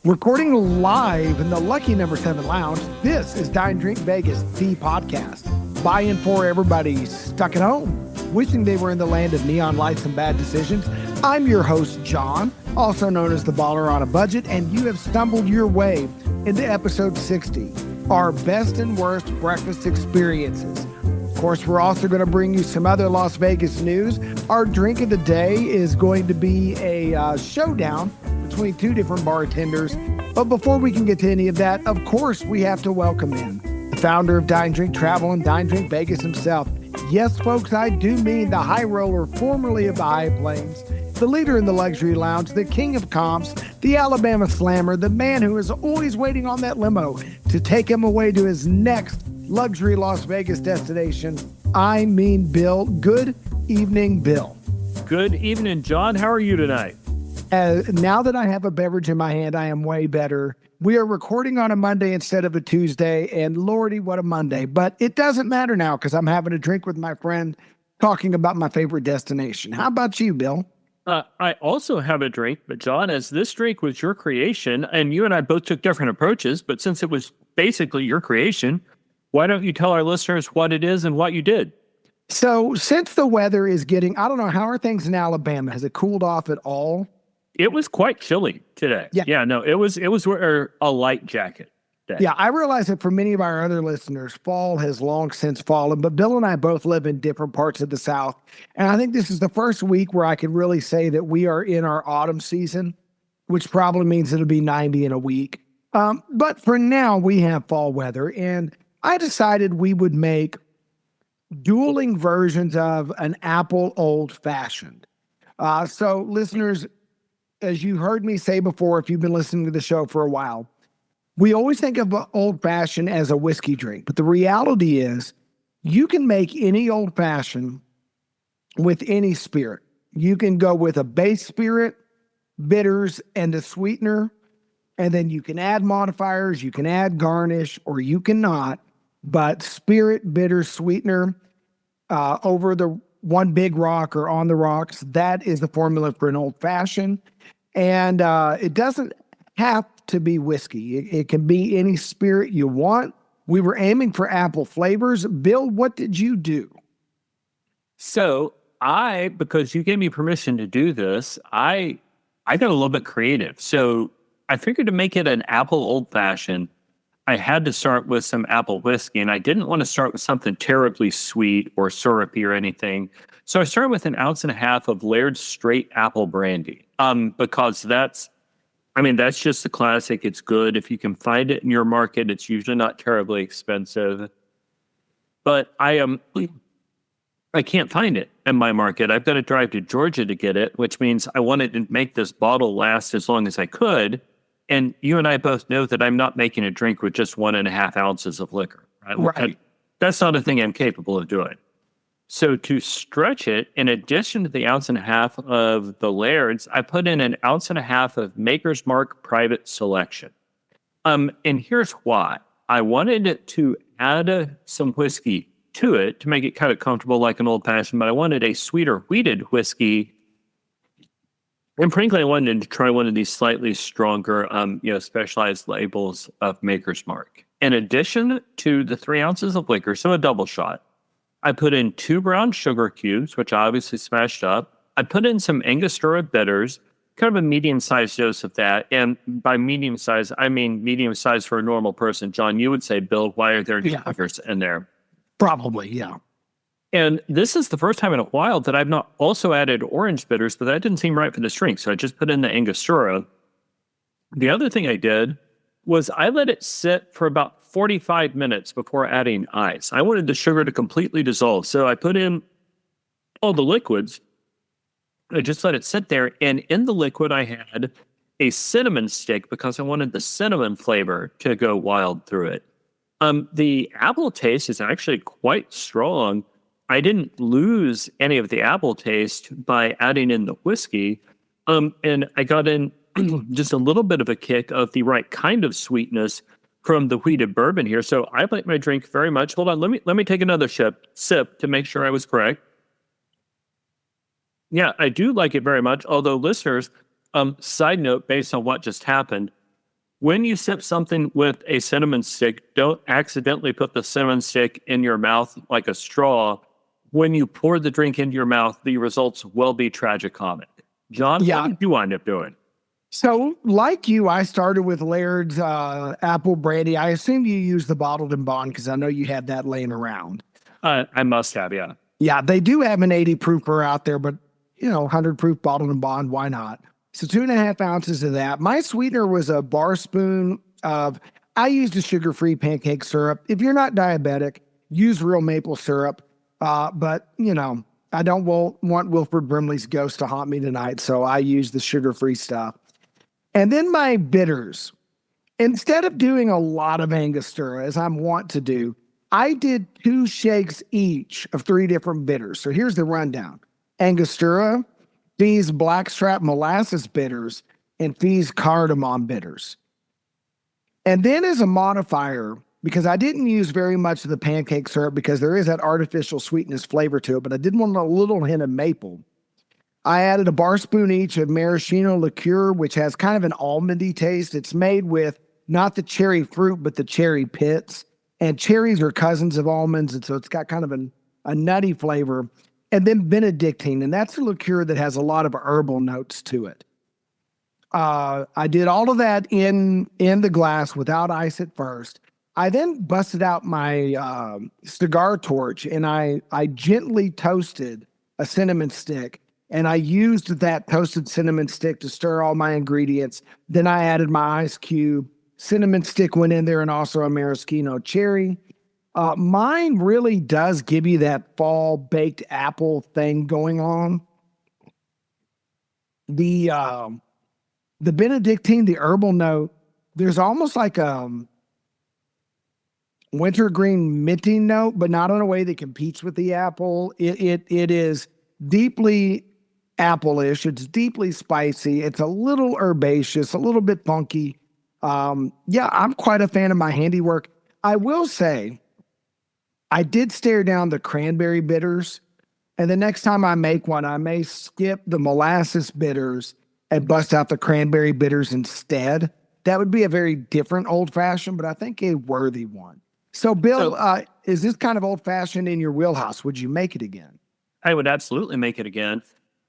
Recording live in the lucky number 7 lounge, this is Dine, Drink Vegas, the podcast. By and for everybody stuck at home, wishing they were in the land of neon lights and bad decisions. I'm your host, John, also known as the Baller on a Budget, and you have stumbled your way into episode 60, our best and worst breakfast experiences. Of course, we're also going to bring you some other Las Vegas news. Our drink of the day is going to be a showdown between two different bartenders. But before we can get to any of that, of course, we have to welcome in the founder of Dine, Drink Travel and Dine, Drink Vegas himself. Yes, folks, I do mean the high roller formerly of the High Plains, the leader in the luxury lounge, the king of comps, the Alabama slammer, the man who is always waiting on that limo to take him away to his next luxury Las Vegas destination. I mean Bill. Good evening, Bill. Good evening, John. How are you tonight? Now that I have a beverage in my hand, I am way better. We are recording on a Monday instead of a Tuesday, and Lordy, what a Monday. But it doesn't matter now because I'm having a drink with my friend talking about my favorite destination. How about you, Bill? I also have a drink, but John, as this drink was your creation, and you and I both took different approaches, but since it was basically your creation, why don't you tell our listeners what it is and what you did? So since the weather is getting, I don't know, how are things in Alabama? Has it cooled off at all? It was quite chilly today. Yeah, no, it was a light jacket day. Yeah, I realize that for many of our other listeners, fall has long since fallen, but Bill and I both live in different parts of the South. And I think this is the first week where I can really say that we are in our autumn season, which probably means it'll be 90 in a week. But for now, we have fall weather. And I decided we would make dueling versions of an apple old fashioned. So listeners, as you heard me say before, if you've been listening to the show for a while, we always think of old fashioned as a whiskey drink. But the reality is you can make any old fashioned with any spirit. You can go with a base spirit, bitters, and a sweetener. And then you can add modifiers, you can add garnish, or you cannot. But spirit, bitter, sweetener over the one big rock or on the rocks, that is the formula for an old fashioned. And it doesn't have to be whiskey. It can be any spirit you want. We were aiming for apple flavors. Bill, what did you do? So because you gave me permission to do this, I got a little bit creative. So I figured to make it an apple old fashioned, I had to start with some apple whiskey, and I didn't want to start with something terribly sweet or syrupy or anything. So I started with 1.5 ounces of Laird's straight apple brandy, because that's just the classic. It's good. If you can find it in your market, it's usually not terribly expensive. But I can't find it in my market. I've got to drive to Georgia to get it, which means I wanted to make this bottle last as long as I could. And you and I both know that I'm not making a drink with just 1.5 ounces of liquor. Right? That's not a thing I'm capable of doing. So to stretch it, in addition to the 1.5 ounces of the Laird's, I put in 1.5 ounces of Maker's Mark Private Selection. And here's why. I wanted it to add some whiskey to it to make it kind of comfortable like an old fashioned, but I wanted a sweeter wheated whiskey. And frankly, I wanted to try one of these slightly stronger, specialized labels of Maker's Mark. In addition to the 3 ounces of liquor, so a double shot, I put in 2 brown sugar cubes, which I obviously smashed up. I put in some Angostura bitters, kind of a medium-sized dose of that. And by medium-sized, I mean medium-sized for a normal person. John, you would say, Bill, why are there sugars in there? Probably, yeah. And this is the first time in a while that I've not also added orange bitters, but that didn't seem right for this drink. So I just put in the Angostura. The other thing I did was I let it sit for about 45 minutes before adding ice. I wanted the sugar to completely dissolve. So I put in all the liquids. I just let it sit there. And in the liquid, I had a cinnamon stick because I wanted the cinnamon flavor to go wild through it. The apple taste is actually quite strong. I didn't lose any of the apple taste by adding in the whiskey. And I got in just a little bit of a kick of the right kind of sweetness from the wheated bourbon here. So I like my drink very much. Hold on, let me take another sip to make sure I was correct. Yeah, I do like it very much. Although listeners, side note, based on what just happened, when you sip something with a cinnamon stick, don't accidentally put the cinnamon stick in your mouth like a straw. When you pour the drink into your mouth, the results will be tragicomic. John, what Yeah. did you wind up doing? So, like you, I started with Laird's apple brandy. I assume you use the bottled and bond because I know you had that laying around. I must have, yeah. Yeah, they do have an 80 proofer out there, but 100 proof bottled and bond, why not? So 2.5 ounces of that. My sweetener was a bar spoon of, I used a sugar-free pancake syrup. If you're not diabetic, use real maple syrup. But I don't want Wilford Brimley's ghost to haunt me tonight, so I use the sugar-free stuff. And then my bitters. Instead of doing a lot of Angostura, as I'm wont to do, I did 2 shakes each of 3 different bitters. So here's the rundown. Angostura, Fee's Blackstrap Molasses bitters, and Fee's Cardamom bitters. And then as a modifier, because I didn't use very much of the pancake syrup because there is that artificial sweetness flavor to it, but I did want a little hint of maple. I added a bar spoon each of maraschino liqueur, which has kind of an almondy taste. It's made with not the cherry fruit, but the cherry pits. And cherries are cousins of almonds, and so it's got kind of a nutty flavor. And then Benedictine, and that's a liqueur that has a lot of herbal notes to it. I did all of that in the glass without ice at first. I then busted out my cigar torch, and I gently toasted a cinnamon stick. And I used that toasted cinnamon stick to stir all my ingredients. Then I added my ice cube. Cinnamon stick went in there and also a maraschino cherry. Mine really does give you that fall baked apple thing going on. The Benedictine, the herbal note, there's almost like a wintergreen minty note, but not in a way that competes with the apple. It is deeply apple-ish. It's deeply spicy. It's a little herbaceous, a little bit funky. Yeah, I'm quite a fan of my handiwork. I will say, I did stare down the cranberry bitters, and the next time I make one, I may skip the molasses bitters and bust out the cranberry bitters instead. That would be a very different old-fashioned, but I think a worthy one. So, Bill, is this kind of old-fashioned in your wheelhouse? Would you make it again? I would absolutely make it again.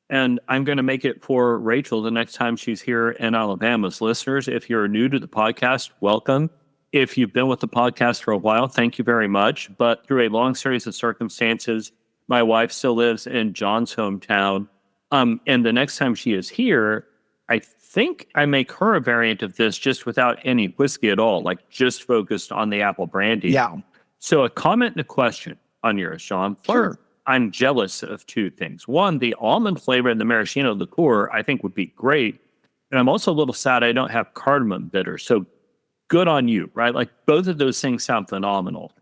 And I'm going to make it for Rachel the next time she's here in Alabama's. Listeners, if you're new to the podcast, welcome. If you've been with the podcast for a while, thank you very much. But through a long series of circumstances, my wife still lives in John's hometown. And the next time she is here, I think I make her a variant of this just without any whiskey at all, like just focused on the apple brandy. Yeah. So a comment and a question on yours, Sean. Sure. I'm jealous of 2 things. One, the almond flavor in the maraschino liqueur, I think would be great. And I'm also a little sad I don't have cardamom bitter. So good on you, right? Like both of those things sound phenomenal.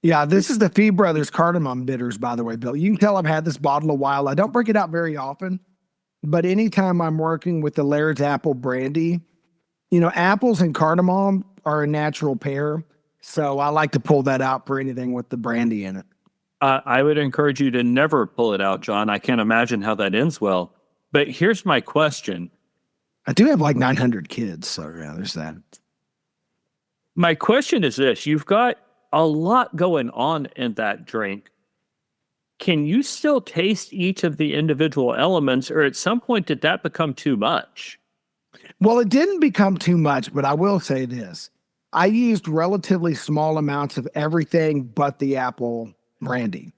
Yeah, this is the Fee Brothers cardamom bitters, by the way, Bill. You can tell I've had this bottle a while. I don't break it out very often, but anytime I'm working with the Laird's apple brandy, apples and cardamom are a natural pair. So I like to pull that out for anything with the brandy in it. I would encourage you to never pull it out, John. I can't imagine how that ends well. But here's my question. I do have like 900 kids, so yeah, there's that. My question is this. You've got a lot going on in that drink. Can you still taste each of the individual elements, or at some point did that become too much? Well, it didn't become too much, but I will say this. I used relatively small amounts of everything but the apple brandy.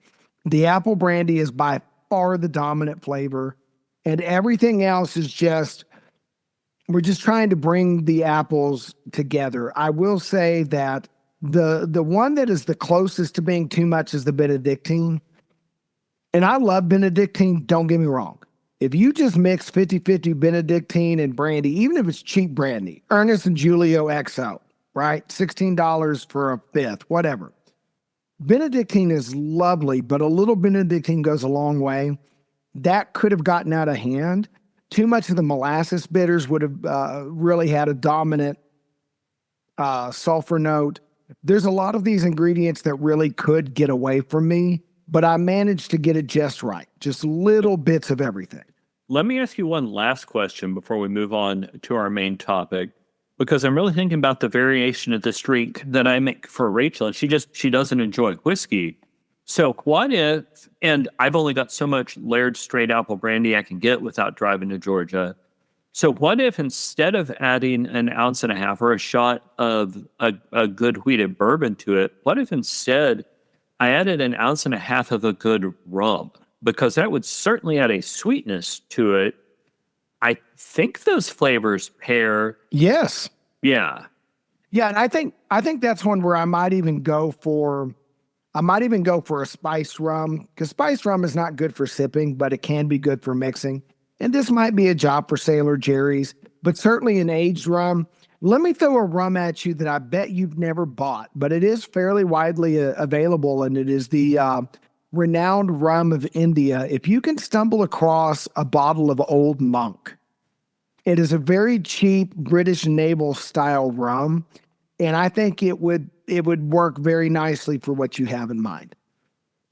The apple brandy is by far the dominant flavor, and everything else is we're just trying to bring the apples together. I will say that the one that is the closest to being too much is the Benedictine. And I love Benedictine, don't get me wrong. If you just mix 50-50 Benedictine and brandy, even if it's cheap brandy, Ernest and Julio XO, right? $16 for a fifth, whatever. Benedictine is lovely, but a little Benedictine goes a long way. That could have gotten out of hand. Too much of the molasses bitters would have really had a dominant sulfur note. There's a lot of these ingredients that really could get away from me, but I managed to get it just right. Just little bits of everything. Let me ask you one last question before we move on to our main topic. because I'm really thinking about the variation of this drink that I make for Rachel, and she doesn't enjoy whiskey. So what if, and I've only got so much layered straight apple brandy I can get without driving to Georgia. So what if instead of adding an ounce and a half or a shot of a good wheated bourbon to it, what if instead I added an ounce and a half of a good rum? Because that would certainly add a sweetness to it. I think those flavors pair. Yes. Yeah. Yeah, and I think that's one where I might even go for a spiced rum, because spiced rum is not good for sipping, but it can be good for mixing. And this might be a job for Sailor Jerry's, but certainly an aged rum. Let me throw a rum at you that I bet you've never bought, but it is fairly widely available, and it is the renowned rum of India. If you can stumble across a bottle of Old Monk, it is a very cheap British naval style rum, and I think it would work very nicely for what you have in mind.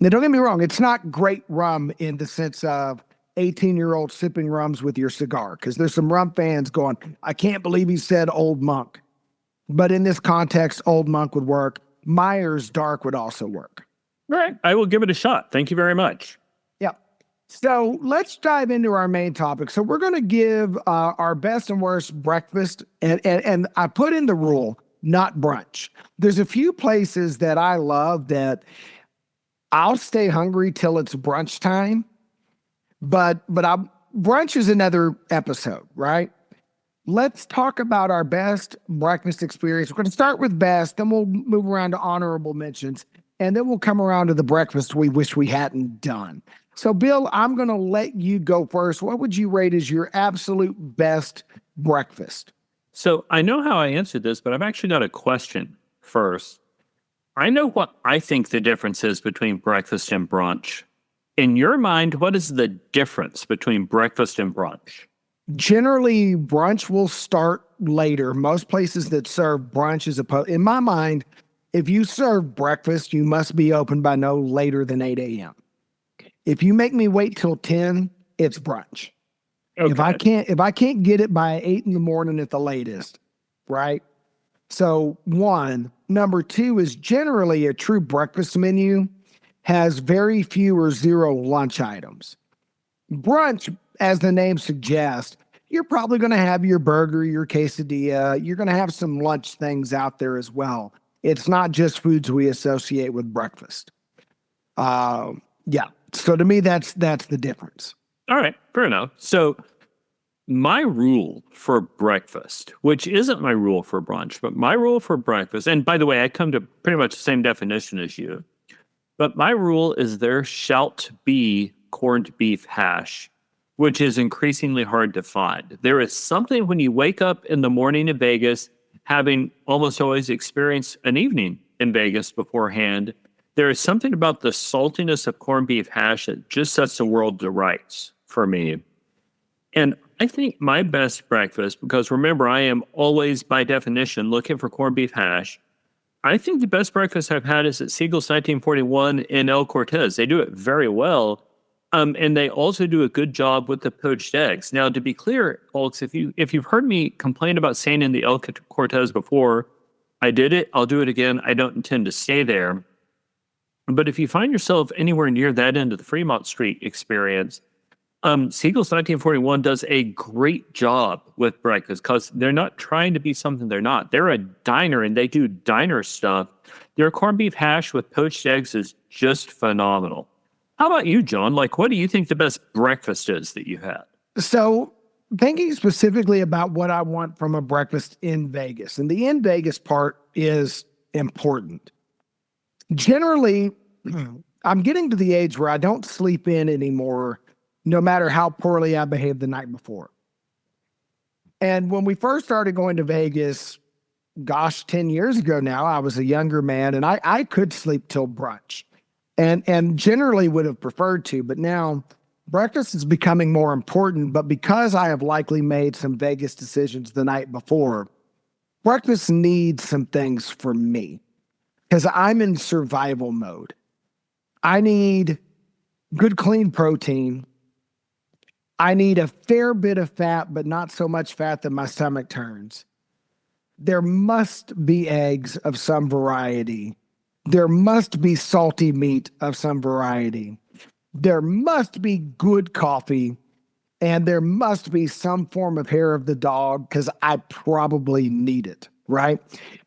Now, don't get me wrong, it's not great rum in the sense of 18-year-old sipping rums with your cigar, because there's some rum fans going, I can't believe he said Old Monk. But in this context, Old Monk would work. Myers Dark would also work. All right. I will give it a shot. Thank you very much. Yep. So let's dive into our main topic. So we're going to give our best and worst breakfast, and I put in the rule, not brunch. There's a few places that I love that I'll stay hungry till it's brunch time, but brunch is another episode, right? Let's talk about our best breakfast experience. We're going to start with best, then we'll move around to honorable mentions, and then we'll come around to the breakfast we wish we hadn't done. So, Bill, I'm going to let you go first. What would you rate as your absolute best breakfast? So I know how I answered this, but I've actually got a question first. I know what I think the difference is between breakfast and brunch. In your mind, what is the difference between breakfast and brunch? Generally, brunch will start later. Most places that serve brunch is in my mind, if you serve breakfast, you must be open by no later than 8 a.m. If you make me wait till 10, it's brunch. Okay. If I can't get it by 8 in the morning at the latest, right? So one. Number two is generally a true breakfast menu has very few or zero lunch items. Brunch, as the name suggests, you're probably going to have your burger, your quesadilla. You're going to have some lunch things out there as well. It's not just foods we associate with breakfast. Yeah. So to me, that's the difference. All right, fair enough. So my rule for breakfast, which isn't my rule for brunch, but my rule for breakfast, and by the way, I come to pretty much the same definition as you, but my rule is there shalt be corned beef hash, which is increasingly hard to find. There is something when you wake up in the morning in Vegas, having almost always experienced an evening in Vegas beforehand, there is something about the saltiness of corned beef hash that just sets the world to rights for me. And I think my best breakfast, because remember, I am always, by definition, looking for corned beef hash. I think the best breakfast I've had is at Siegel's 1941 in El Cortez. They do it very well. And they also do a good job with the poached eggs. Now, to be clear, folks, if you've heard me complain about staying in the El Cortez before, I did it. I'll do it again. I don't intend to stay there. But if you find yourself anywhere near that end of the Fremont Street experience, Siegel's 1941 does a great job with breakfast because they're not trying to be something they're not. They're a diner and they do diner stuff. Their corned beef hash with poached eggs is just phenomenal. How about you, John? Like, what do you think the best breakfast is that you had? So thinking specifically about what I want from a breakfast in Vegas, and the in Vegas part is important. Generally, I'm getting to the age where I don't sleep in anymore, no matter how poorly I behaved the night before. And when we first started going to Vegas, gosh, 10 years ago now, I was a younger man and I could sleep till brunch and generally would have preferred to, but now breakfast is becoming more important. But because I have likely made some Vegas decisions the night before, breakfast needs some things for me because I'm in survival mode. I need good, clean protein. I need a fair bit of fat, but not so much fat that my stomach turns. There must be eggs of some variety. There must be salty meat of some variety. There must be good coffee, and there must be some form of hair of the dog because I probably need it, right?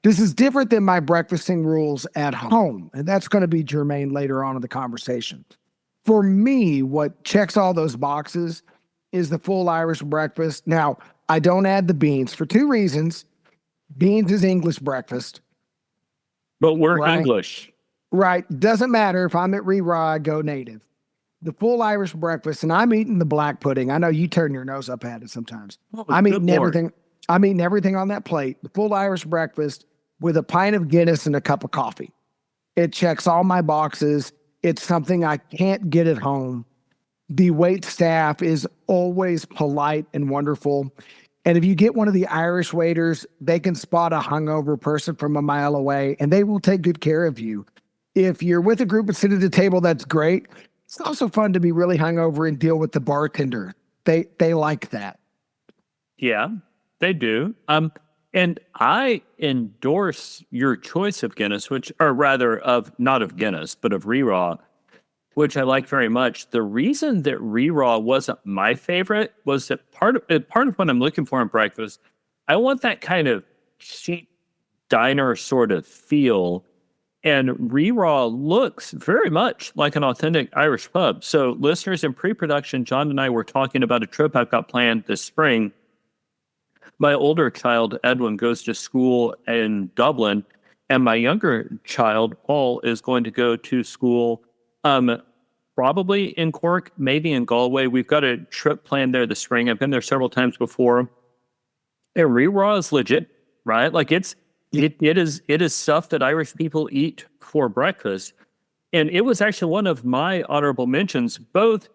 This is different than my breakfasting rules at home, and that's going to be germane later on in the conversation. For me, what checks all those boxes is the full Irish breakfast. Now, I don't add the beans for two reasons. Beans is English breakfast, But we're right? English. Right. Doesn't matter if I'm at Reraw, I go native. The full Irish breakfast, and I'm eating the black pudding. I know you turn your nose up at it sometimes. Oh, I'm good eating Lord. everything. I'm eating everything on that plate. The full Irish breakfast with a pint of Guinness and a cup of coffee. It checks all my boxes. It's something I can't get at home. The wait staff is always polite and wonderful. And if you get one of the Irish waiters, they can spot a hungover person from a mile away and they will take good care of you. If you're with a group and sit at a table, that's great. It's also fun to be really hungover and deal with the bartender. They like that. Yeah, they do. And I endorse your choice of Guinness, which, or rather, of not of Guinness, but of Reraw, which I like very much. The reason that Reraw wasn't my favorite was that part of what I'm looking for in breakfast, I want that kind of cheap diner sort of feel. And Reraw looks very much like an authentic Irish pub. So, listeners, in pre-production, John and I were talking about a trip I've got planned this spring. My older child, Edwin, goes to school in Dublin, and my younger child, Paul, is going to go to school probably in Cork, maybe in Galway. We've got a trip planned there this spring. I've been there several times before. And Reraw is legit, right? Like it is stuff that Irish people eat for breakfast. And it was actually one of my honorable mentions, both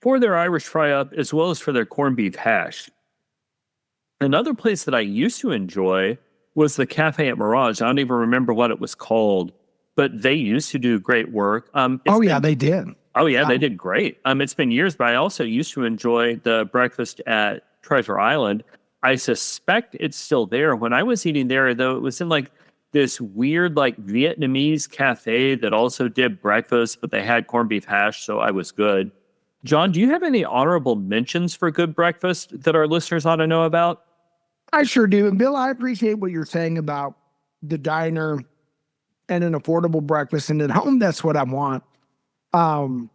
for their Irish fry up as well as for their corned beef hash. Another place that I used to enjoy was the Cafe at Mirage. I don't even remember what it was called, but they used to do great work. Oh, yeah, they did. Oh yeah, they did great. It's been years, but I also used to enjoy the breakfast at Treasure Island. I suspect it's still there. When I was eating there, though, it was in like this weird, like Vietnamese cafe that also did breakfast, but they had corned beef hash, so I was good. John, do you have any honorable mentions for good breakfast that our listeners ought to know about? I sure do. And Bill, I appreciate what you're saying about the diner and an affordable breakfast. And at home, that's what I want. Um,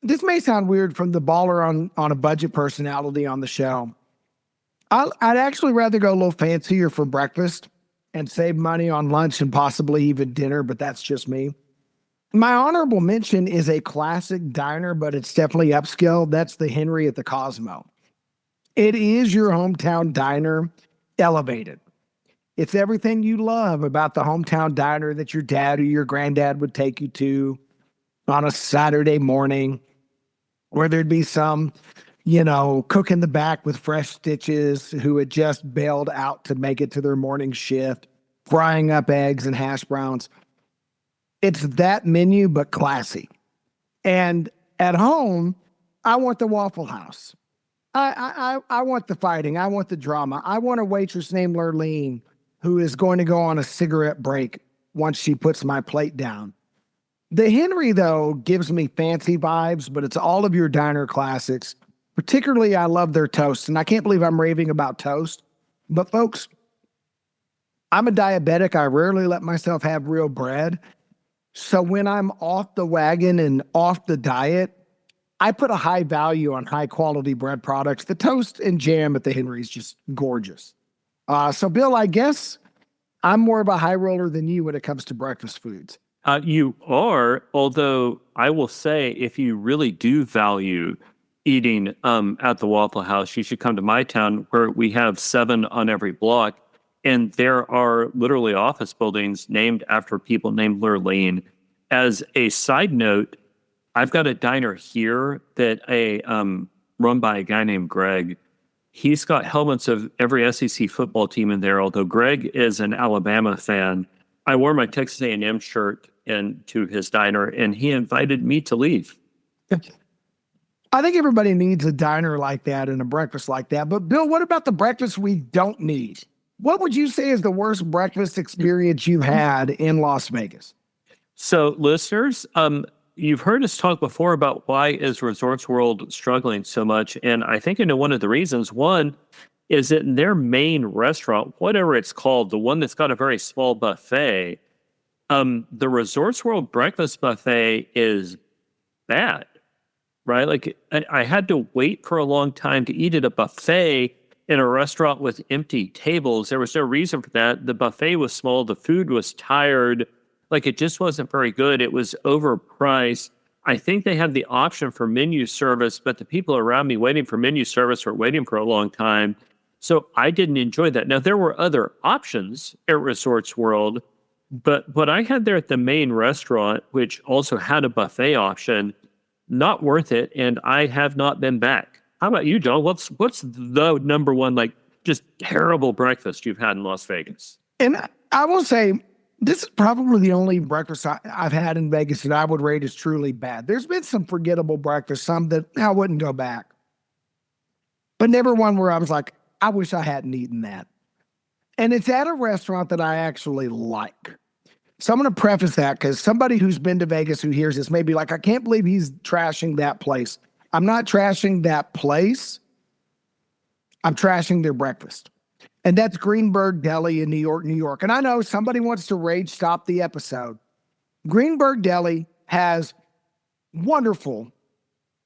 this may sound weird from the baller on a budget personality on the show. I'd actually rather go a little fancier for breakfast and save money on lunch and possibly even dinner, but that's just me. My honorable mention is a classic diner, but it's definitely upscale. That's the Henry at the Cosmo. It is your hometown diner elevated. It's everything you love about the hometown diner that your dad or your granddad would take you to on a Saturday morning, where there'd be some, cook in the back with fresh stitches who had just bailed out to make it to their morning shift, frying up eggs and hash browns. It's that menu, but classy. And at home, I want the Waffle House. I want the fighting. I want the drama. I want a waitress named Lurleen who is going to go on a cigarette break once she puts my plate down. The Henry, though, gives me fancy vibes, but it's all of your diner classics. Particularly, I love their toast. And I can't believe I'm raving about toast. But folks, I'm a diabetic. I rarely let myself have real bread. So when I'm off the wagon and off the diet, I put a high value on high quality bread products. The toast and jam at the Henry is just gorgeous. So Bill, I guess I'm more of a high roller than you when it comes to breakfast foods. You are, although I will say, if you really do value eating at the Waffle House, you should come to my town where we have 7 on every block. And there are literally office buildings named after people named Lurleen. As a side note, I've got a diner here that run by a guy named Greg. He's got helmets of every SEC football team in there. Although Greg is an Alabama fan, I wore my Texas A&M shirt into his diner, and he invited me to leave. I think everybody needs a diner like that and a breakfast like that. But Bill, what about the breakfast we don't need? What would you say is the worst breakfast experience you've had in Las Vegas? So, listeners, you've heard us talk before about why is Resorts World struggling so much, and I think I know one of the reasons. One is that in their main restaurant, whatever it's called, the one that's got a very small buffet, the Resorts World breakfast buffet is bad, right? Like I had to wait for a long time to eat at a buffet in a restaurant with empty tables. There was no reason for that. The buffet was small. The food was tired. Like it just wasn't very good. It was overpriced. I think they had the option for menu service, but the people around me waiting for menu service were waiting for a long time. So I didn't enjoy that. Now, there were other options at Resorts World, but what I had there at the main restaurant, which also had a buffet option, not worth it. And I have not been back. How about you, John? What's the number one, like, just terrible breakfast you've had in Las Vegas? And I will say, this is probably the only breakfast I've had in Vegas that I would rate as truly bad. There's been some forgettable breakfast, some that I wouldn't go back, but never one where I was like, I wish I hadn't eaten that. And it's at a restaurant that I actually like. So I'm going to preface that because somebody who's been to Vegas who hears this may be like, I can't believe he's trashing that place. I'm not trashing that place. I'm trashing their breakfast. And that's Greenberg Deli in New York, New York. And I know somebody wants to rage stop the episode. Greenberg Deli has wonderful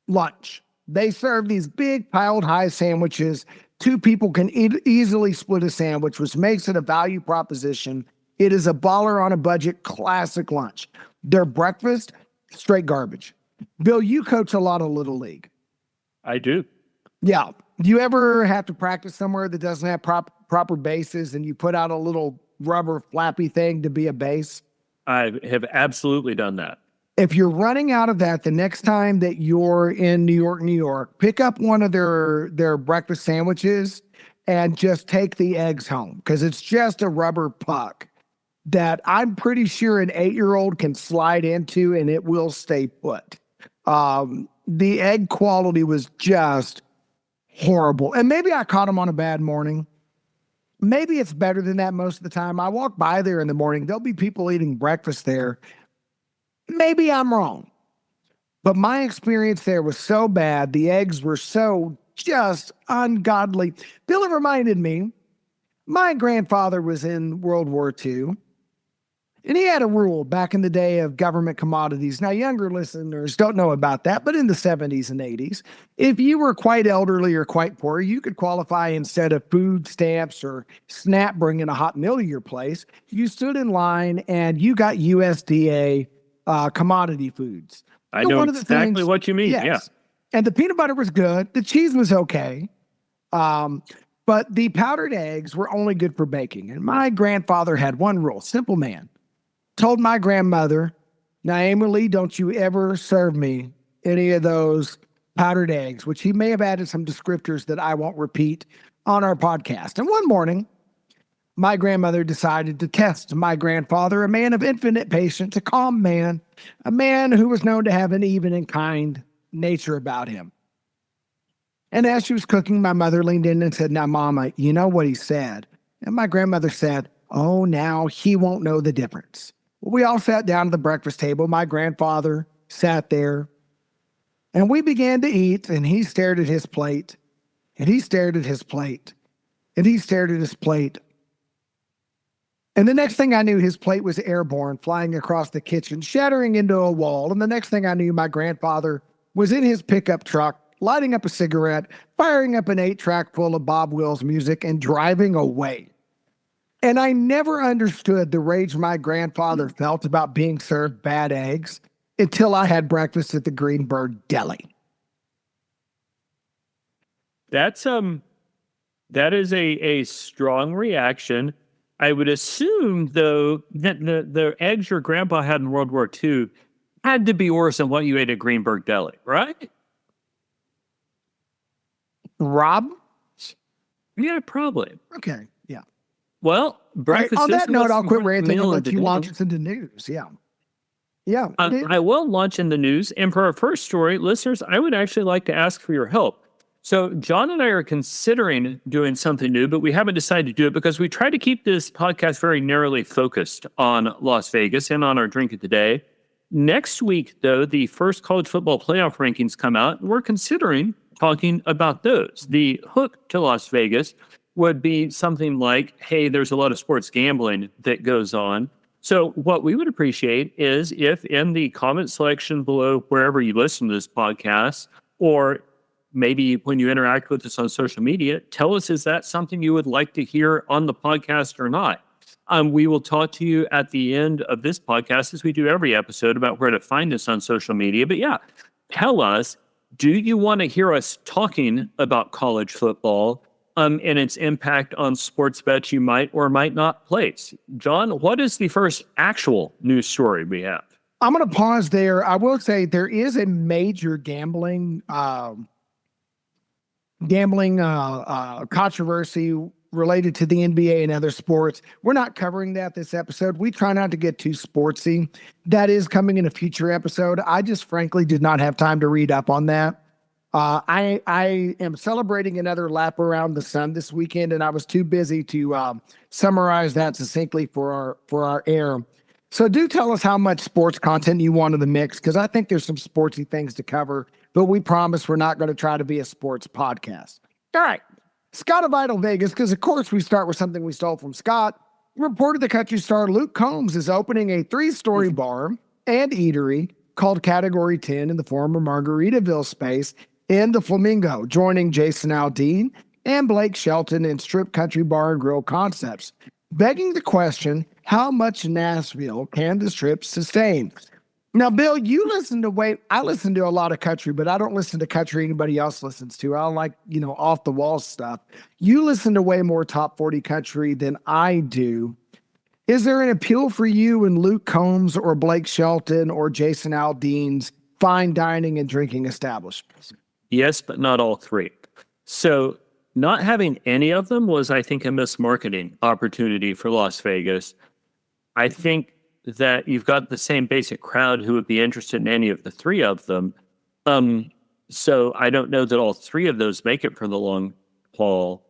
lunch. They serve these big piled high sandwiches. Two people can easily split a sandwich, which makes it a value proposition. It is a baller on a budget classic lunch. Their breakfast, straight garbage. Bill, you coach a lot of Little League. I do. Yeah. Do you ever have to practice somewhere that doesn't have proper bases and you put out a little rubber flappy thing to be a base? I have absolutely done that. If you're running out of that, the next time that you're in New York, New York, pick up one of their breakfast sandwiches and just take the eggs home because it's just a rubber puck that I'm pretty sure an 8-year-old can slide into and it will stay put. The egg quality was just horrible. And maybe I caught them on a bad morning. Maybe it's better than that most of the time. I walk by there in the morning. There'll be people eating breakfast there. Maybe I'm wrong. But my experience there was so bad. The eggs were so just ungodly. Bill, it reminded me, my grandfather was in World War II. And he had a rule back in the day of government commodities. Now, younger listeners don't know about that, but in the 70s and 80s, if you were quite elderly or quite poor, you could qualify instead of food stamps or SNAP bringing a hot meal to your place. You stood in line and you got USDA commodity foods. I know exactly what you mean. Yes. Yeah. And the peanut butter was good. The cheese was okay. But the powdered eggs were only good for baking. And my grandfather had one rule, simple man. Told my grandmother, Naomi Lee, don't you ever serve me any of those powdered eggs, which he may have added some descriptors that I won't repeat on our podcast. And one morning, my grandmother decided to test my grandfather, a man of infinite patience, a calm man, a man who was known to have an even and kind nature about him. And as she was cooking, my mother leaned in and said, now, Mama, you know what he said? And my grandmother said, oh, now he won't know the difference. Well, we all sat down at the breakfast table. My grandfather sat there, and we began to eat, and he stared at his plate, and he stared at his plate, and he stared at his plate. And the next thing I knew, his plate was airborne, flying across the kitchen, shattering into a wall. And the next thing I knew, my grandfather was in his pickup truck, lighting up a cigarette, firing up an 8-track full of Bob Wills music, and driving away. And I never understood the rage my grandfather felt about being served bad eggs until I had breakfast at the Greenberg Deli. That is a strong reaction. I would assume, though, that the eggs your grandpa had in World War II had to be worse than what you ate at Greenberg Deli, right? Rob? Yeah, probably. Okay, yeah. Well, breakfast. On that note, I'll quit ranting ranting and let you launch us into news. Yeah. Yeah. I will launch in the news. And for our first story, listeners, I would actually like to ask for your help. So, John and I are considering doing something new, but we haven't decided to do it because we try to keep this podcast very narrowly focused on Las Vegas and on our drink of the day. Next week, though, the first college football playoff rankings come out, and we're considering talking about those. The hook to Las Vegas would be something like, hey, there's a lot of sports gambling that goes on. So what we would appreciate is if in the comment section below, wherever you listen to this podcast, or maybe when you interact with us on social media, tell us, is that something you would like to hear on the podcast or not? We will talk to you at the end of this podcast, as we do every episode, about where to find us on social media. But yeah, tell us, do you want to hear us talking about college football and its impact on sports bets you might or might not place? John, what is the first actual news story we have? I'm going to pause there. I will say there is a major gambling controversy related to the NBA and other sports. We're not covering that this episode. We try not to get too sportsy. That is coming in a future episode. I just frankly did not have time to read up on that. I am celebrating another lap around the sun this weekend, and I was too busy to summarize that succinctly for our air. So do tell us how much sports content you want in the mix, because I think there's some sportsy things to cover, but we promise we're not going to try to be a sports podcast. All right. Scott of Idle Vegas, because of course we start with something we stole from Scott. Reported the country star Luke Combs is opening a 3-story bar and eatery called Category 10 in the former Margaritaville space in the Flamingo, joining Jason Aldean and Blake Shelton in Strip Country Bar and Grill Concepts, begging the question, how much Nashville can the Strip sustain? Now, Bill, I listen to a lot of country, but I don't listen to country anybody else listens to. I like, off the wall stuff. You listen to way more top 40 country than I do. Is there an appeal for you in Luke Combs or Blake Shelton or Jason Aldean's fine dining and drinking establishments? Yes, but not all three. So not having any of them was, I think, a mismarketing opportunity for Las Vegas. I think that you've got the same basic crowd who would be interested in any of the three of them. So I don't know that all three of those make it for the long haul.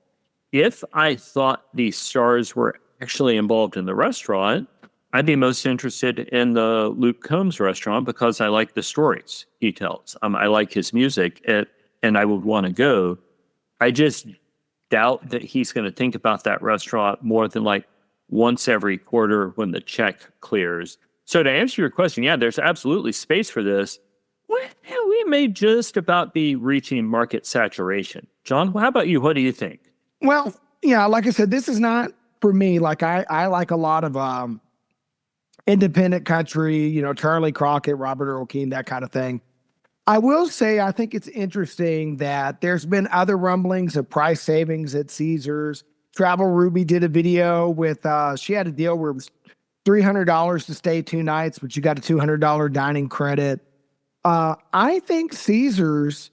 If I thought the stars were actually involved in the restaurant, I'd be most interested in the Luke Combs restaurant because I like the stories he tells. I like his music, and I would want to go. I just doubt that he's going to think about that restaurant more than like once every quarter when the check clears. So to answer your question, yeah, there's absolutely space for this. We may just about be reaching market saturation. John, how about you? What do you think? Well, yeah, like I said, this is not for me. Like I like a lot of independent country, Charlie Crockett, Robert Earl Keen, that kind of thing. I will say, I think it's interesting that there's been other rumblings of price savings at Caesars. Travel Ruby did a video with, she had a deal where it was $300 to stay 2 nights, but you got a $200 dining credit. I think Caesars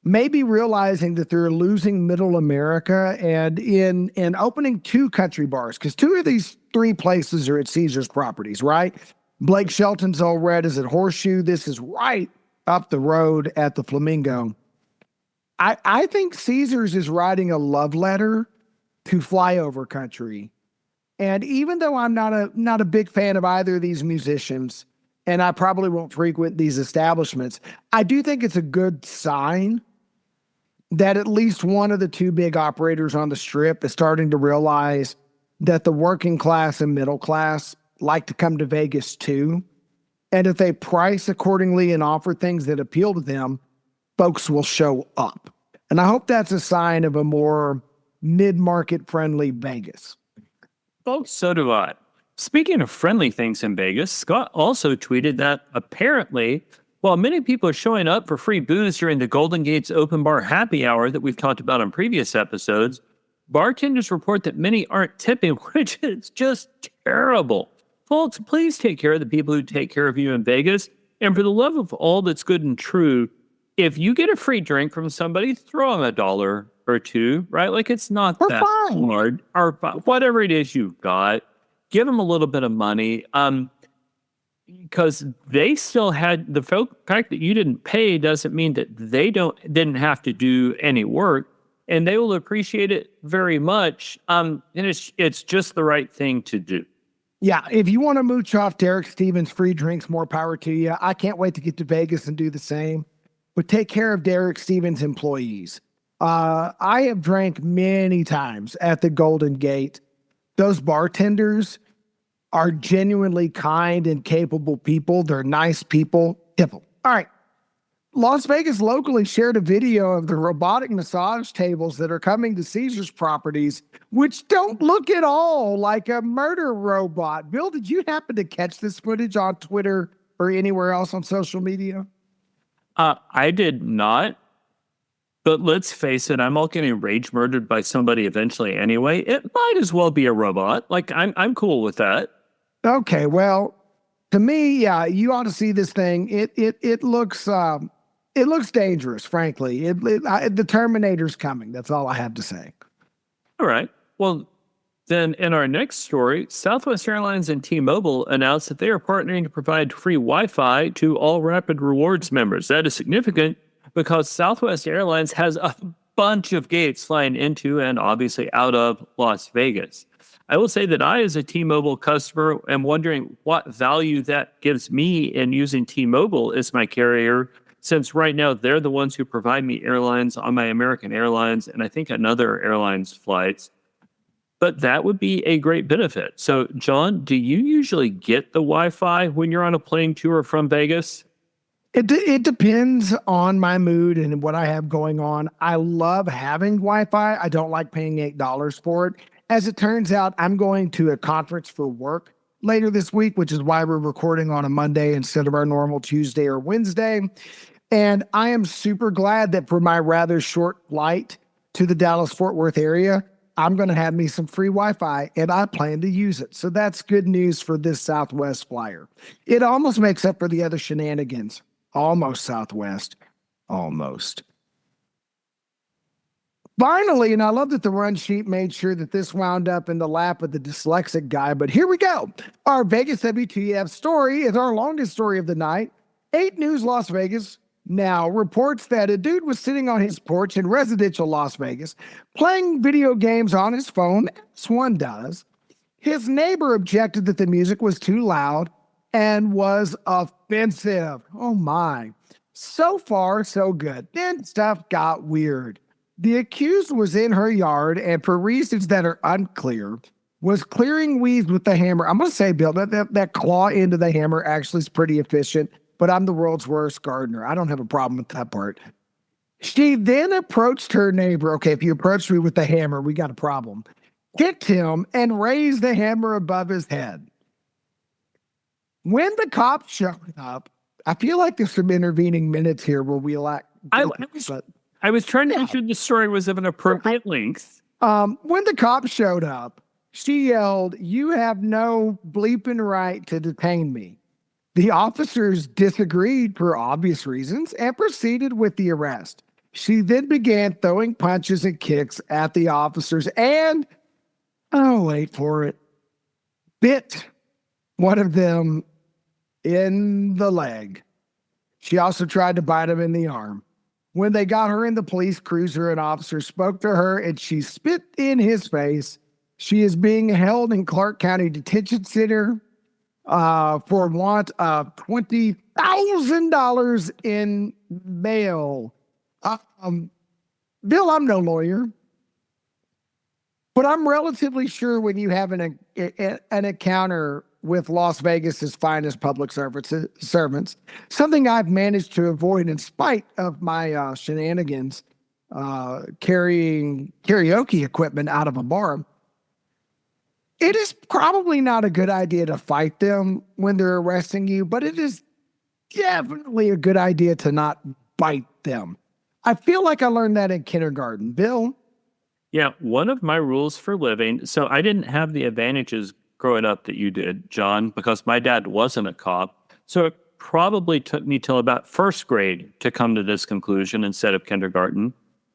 may be realizing that they're losing middle America and in opening 2 country bars, because 2 of these 3 places are at Caesars properties, right? Blake Shelton's Old Red is at Horseshoe. This is right up the road at the Flamingo. I think Caesars is writing a love letter to flyover country. And even though I'm not a big fan of either of these musicians, and I probably won't frequent these establishments, I do think it's a good sign that at least one of the 2 big operators on the Strip is starting to realize that the working class and middle class like to come to Vegas too. And if they price accordingly and offer things that appeal to them, folks will show up. And I hope that's a sign of a more mid-market friendly Vegas. Oh, so do I. Speaking of friendly things in Vegas, Scott also tweeted that apparently, while many people are showing up for free booze during the Golden Gates open bar happy hour that we've talked about on previous episodes, bartenders report that many aren't tipping, which is just terrible. Folks, please take care of the people who take care of you in Vegas. And for the love of all that's good and true, if you get a free drink from somebody, throw them $1 or $2, right? Like it's not We're that fine. hard. Or whatever it is you've got, give them a little bit of money. because they still had the fact that you didn't pay doesn't mean that they didn't have to do any work, and they will appreciate it very much. And it's just the right thing to do. Yeah, if you want to mooch off Derek Stevens' free drinks, more power to you. I can't wait to get to Vegas and do the same. But take care of Derek Stevens' employees. I have drank many times at the Golden Gate. Those bartenders are genuinely kind and capable people. They're nice people. All right. Las Vegas locally shared a video of the robotic massage tables that are coming to Caesars properties, which don't look at all like a murder robot. Bill, did you happen to catch this footage on Twitter or anywhere else on social media? I did not, but let's face it, I'm all getting rage murdered by somebody eventually anyway. It might as well be a robot. Like I'm cool with that. Okay, well, to me, yeah, you ought to see this thing. It looks dangerous, frankly. The Terminator's coming. That's all I have to say. All right. Well, then in our next story, Southwest Airlines and T-Mobile announced that they are partnering to provide free Wi-Fi to all Rapid Rewards members. That is significant because Southwest Airlines has a bunch of gates flying into and obviously out of Las Vegas. I will say that I, as a T-Mobile customer, am wondering what value that gives me in using T-Mobile as my carrier, since right now they're the ones who provide me airlines on my American Airlines and I think another airline's flights. But that would be a great benefit. So, John, do you usually get the Wi-Fi when you're on a plane to or from Vegas? It depends on my mood and what I have going on. I love having Wi-Fi. I don't like paying $8 for it. As it turns out, I'm going to a conference for work later this week, which is why we're recording on a Monday instead of our normal Tuesday or Wednesday. And I am super glad that for my rather short flight to the Dallas-Fort Worth area, I'm going to have me some free Wi-Fi, and I plan to use it. So that's good news for this Southwest flyer. It almost makes up for the other shenanigans. Almost Southwest. Almost. Finally, and I love that the run sheet made sure that this wound up in the lap of the dyslexic guy, but here we go. Our Vegas WTF story is our longest story of the night. 8 News Las Vegas now reports that a dude was sitting on his porch in residential Las Vegas playing video games on his phone, as one does. His neighbor objected that the music was too loud and was offensive. Oh my. So far, so good. Then stuff got weird. The accused was in her yard and, for reasons that are unclear, was clearing weeds with the hammer. I'm going to say, Bill, that claw into the hammer actually is pretty efficient, but I'm the world's worst gardener. I don't have a problem with that part. She then approached her neighbor. Okay, if you approach me with the hammer, we got a problem. Kicked him and raised the hammer above his head. When the cops showed up, I feel like there's some intervening minutes here where we lack. I was trying to ensure the story was of an appropriate length. When the cops showed up, she yelled, "You have no bleeping right to detain me." The officers disagreed for obvious reasons and proceeded with the arrest. She then began throwing punches and kicks at the officers and, oh, wait for it, bit one of them in the leg. She also tried to bite him in the arm. When they got her in the police cruiser, an officer spoke to her and she spit in his face. She is being held in Clark County Detention Center for want of $20,000 in bail. Bill, I'm no lawyer, but I'm relatively sure when you have an encounter with Las Vegas's finest public servants, something I've managed to avoid in spite of my shenanigans, carrying karaoke equipment out of a bar. It is probably not a good idea to fight them when they're arresting you, but it is definitely a good idea to not bite them. I feel like I learned that in kindergarten. Bill? Yeah, one of my rules for living, so I didn't have the advantages growing up that you did, John, because my dad wasn't a cop. So it probably took me till about first grade to come to this conclusion instead of kindergarten.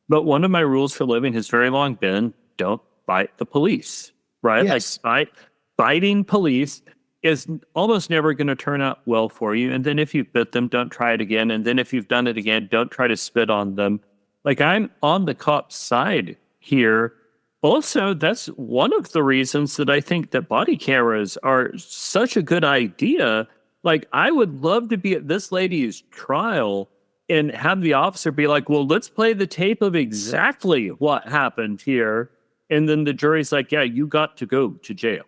But one of my rules for living has very long been don't bite the police, right? Yes. Like biting police is almost never going to turn out well for you. And then if you've bit them, don't try it again. And then if you've done it again, don't try to spit on them. Like, I'm on the cop's side here. Also, that's one of the reasons that I think that body cameras are such a good idea. Like, I would love to be at this lady's trial and have the officer be like, well, let's play the tape of exactly what happened here. And then the jury's like, yeah, you got to go to jail.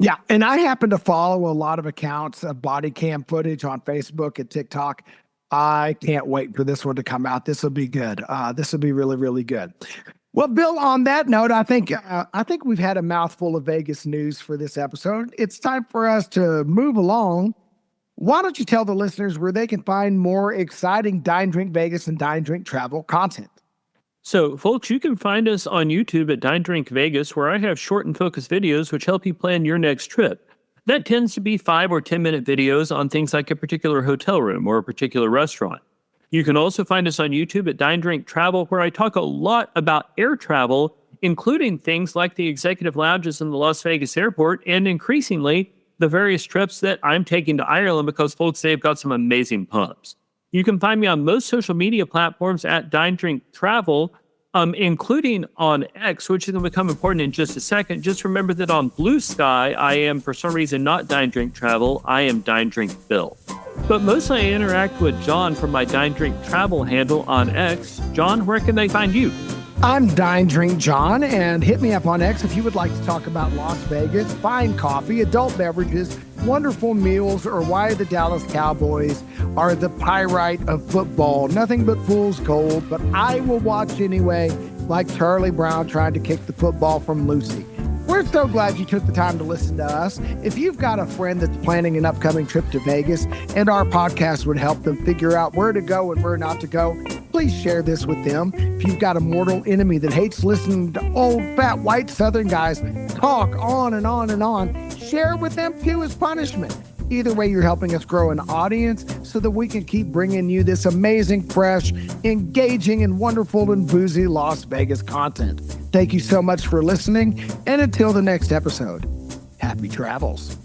Yeah, and I happen to follow a lot of accounts of body cam footage on Facebook and TikTok. I can't wait for this one to come out. This will be good. This will be really, really good. Well, Bill, on that note, I think we've had a mouthful of Vegas news for this episode. It's time for us to move along. Why don't you tell the listeners where they can find more exciting Dine Drink Vegas and Dine Drink Travel content? So, folks, you can find us on YouTube at Dine Drink Vegas, where I have short and focused videos which help you plan your next trip. That tends to be 5 or 10-minute videos on things like a particular hotel room or a particular restaurant. You can also find us on YouTube at Dine Drink Travel, where I talk a lot about air travel, including things like the executive lounges in the Las Vegas airport, and increasingly, the various trips that I'm taking to Ireland because, folks, they've got some amazing pubs. You can find me on most social media platforms at Dine Drink Travel, including on X, which is going to become important in just a second. Just remember that on Blue Sky, I am, for some reason, not Dine Drink Travel. I am Dine Drink Bill. But mostly I interact with John from my Dine Drink Travel handle on X. John, where can they find you? I'm Dine Drink John, and hit me up on X if you would like to talk about Las Vegas, fine coffee, adult beverages, wonderful meals, or why the Dallas Cowboys are the pyrite of football. Nothing but fool's gold, but I will watch anyway, like Charlie Brown trying to kick the football from Lucy. We're so glad you took the time to listen to us. If you've got a friend that's planning an upcoming trip to Vegas and our podcast would help them figure out where to go and where not to go, please share this with them. If you've got a mortal enemy that hates listening to old, fat, white Southern guys talk on and on and on, share with them too as punishment. Either way, you're helping us grow an audience so that we can keep bringing you this amazing, fresh, engaging, and wonderful and boozy Las Vegas content. Thank you so much for listening, and until the next episode, happy travels.